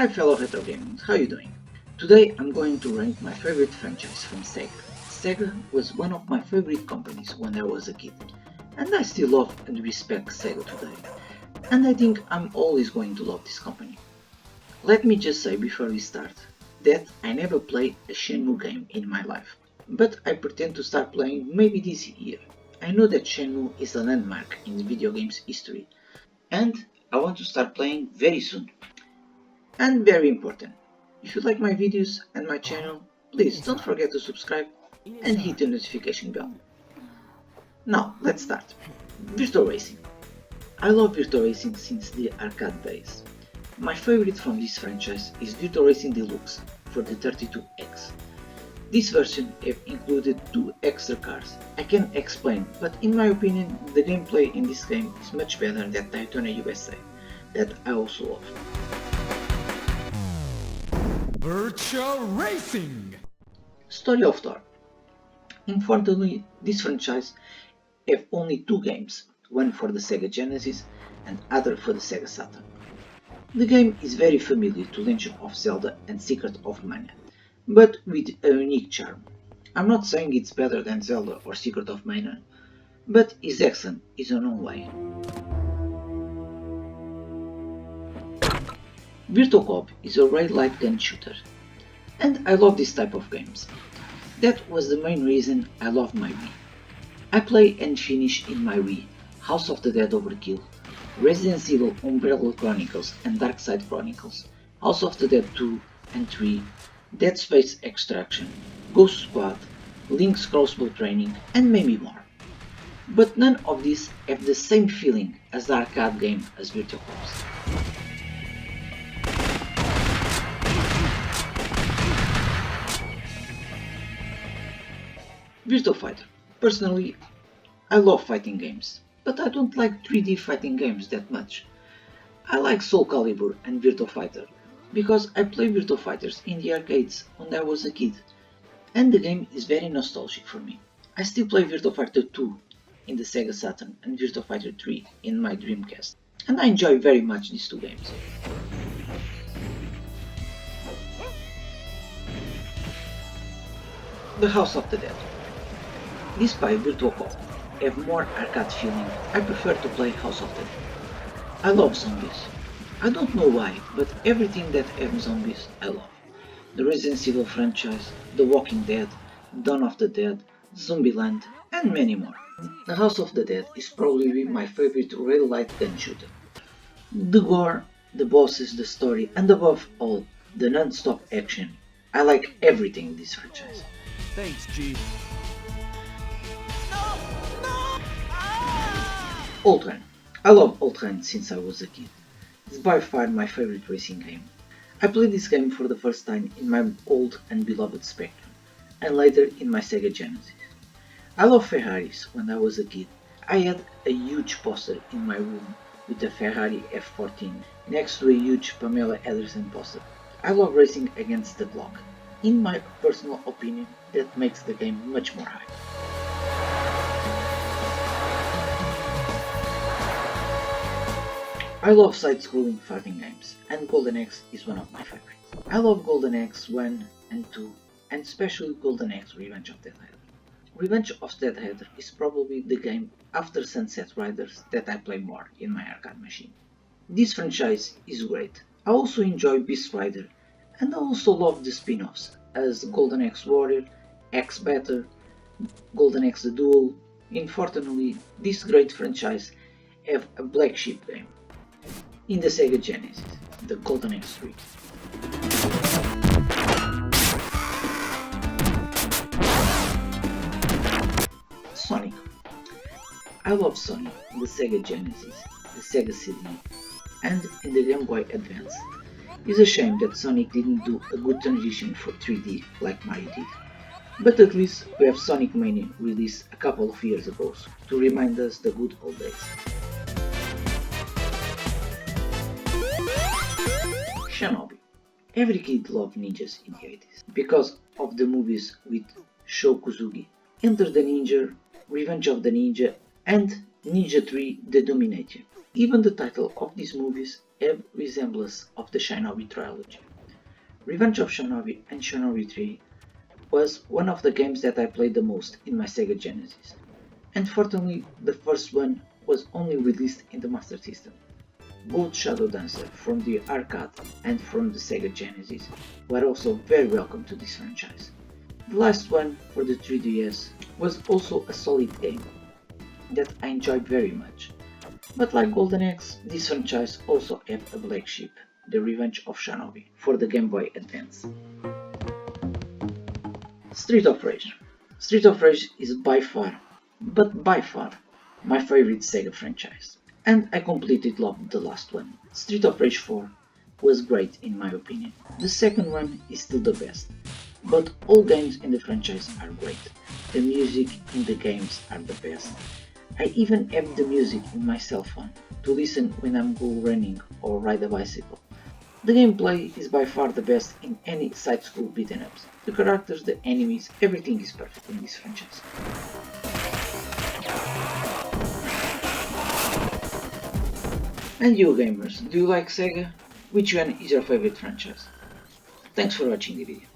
Hi fellow retro gamers, how you doing? Today I'm going to rank my favorite franchise from Sega. Sega was one of my favorite companies when I was a kid, and I still love and respect Sega today. And I think I'm always going to love this company. Let me just say before we start that I never played a Shenmue game in my life, but I pretend to start playing maybe this year. I know that Shenmue is a landmark in the video games history, and I want to start playing very soon. And very important, if you like my videos and my channel, please don't forget to subscribe and hit the notification bell. Now, let's start. Vista Racing. I love Vista Racing since the arcade days. My favorite from this franchise is Vista Racing Deluxe for the 32X. This version have included 2 extra cars. I can't explain, but in my opinion, the gameplay in this game is much better than Daytona USA, that I also love. Vista Racing! Story of Thor. Unfortunately, this franchise have only 2 games, one for the Sega Genesis and other for the Sega Saturn. The game is very familiar to Legend of Zelda and Secret of Mana, but with a unique charm. I'm not saying it's better than Zelda or Secret of Mana, but is excellent in its own way. Virtua Cop is a rail light gun shooter, and I love this type of games. That was the main reason I love my Wii. I play and finish in my Wii House of the Dead Overkill, Resident Evil Umbrella Chronicles and Dark Side Chronicles, House of the Dead 2 and 3, Dead Space Extraction, Ghost Squad, Link's Crossbow Training and maybe more. But none of these have the same feeling as the arcade game as Virtua Cop's. Virtua Fighter. Personally, I love fighting games, but I don't like 3D fighting games that much. I like Soul Calibur and Virtua Fighter, because I played Virtua Fighters in the arcades when I was a kid, and the game is very nostalgic for me. I still play Virtua Fighter 2 in the Sega Saturn and Virtua Fighter 3 in my Dreamcast, and I enjoy very much these 2 games. The House of the Dead. Despite Virtua Cop have more arcade feeling, I prefer to play House of the Dead. I love zombies. I don't know why, but everything that has zombies I love. The Resident Evil franchise, The Walking Dead, Dawn of the Dead, Zombieland, and many more. The House of the Dead is probably my favorite rail light gun shooter. The gore, the bosses, the story, and above all, the non-stop action. I like everything in this franchise. Thanks, G. Outrun. I love Outrun since I was a kid. It's by far my favorite racing game. I played this game for the first time in my old and beloved Spectrum, and later in my Sega Genesis. I love Ferraris when I was a kid. I had a huge poster in my room with a Ferrari F14 next to a huge Pamela Anderson poster. I love racing against the clock. In my personal opinion, that makes the game much more hype. I love side-scrolling fighting games, and Golden Axe is one of my favorites. I love Golden Axe 1 and 2, and especially Golden Axe Revenge of Dead Rider. Revenge of Dead Rider is probably the game after Sunset Riders that I play more in my arcade machine. This franchise is great. I also enjoy Beast Rider, and I also love the spin-offs as Golden Axe Warrior, Axe Battle, Golden Axe The Duel. Unfortunately, this great franchise have a black sheep game in the Sega Genesis, the Golden Axe 3. Sonic. I love Sonic in the Sega Genesis, the Sega CD, and in the Game Boy Advance. It's a shame that Sonic didn't do a good transition for 3D like Mario did. But at least we have Sonic Mania released a couple of years ago to remind us the good old days. Shinobi. Every kid loved ninjas in the 80s because of the movies with Sho Kuzugi, Enter the Ninja, Revenge of the Ninja, and Ninja 3 The Dominator. Even the title of these movies have resemblance of the Shinobi trilogy. Revenge of Shinobi and Shinobi 3 was one of the games that I played the most in my Sega Genesis. Unfortunately, the first one was only released in the Master System. Both Shadow Dancer from the arcade and from the Sega Genesis were also very welcome to this franchise. The last one for the 3DS was also a solid game that I enjoyed very much. But like Golden Axe, this franchise also had a black sheep, The Revenge of Shinobi, for the Game Boy Advance. Street of Rage. Street of Rage is by far, but by far, my favorite Sega franchise. And I completely loved the last one. Street of Rage 4 was great in my opinion. The second one is still the best, but all games in the franchise are great. The music in the games are the best. I even have the music in my cell phone to listen when I'm go running or ride a bicycle. The gameplay is by far the best in any side-scroll beat'em ups. The characters, the enemies, everything is perfect in this franchise. And you gamers, do you like Sega? Which one is your favorite franchise? Thanks for watching the video.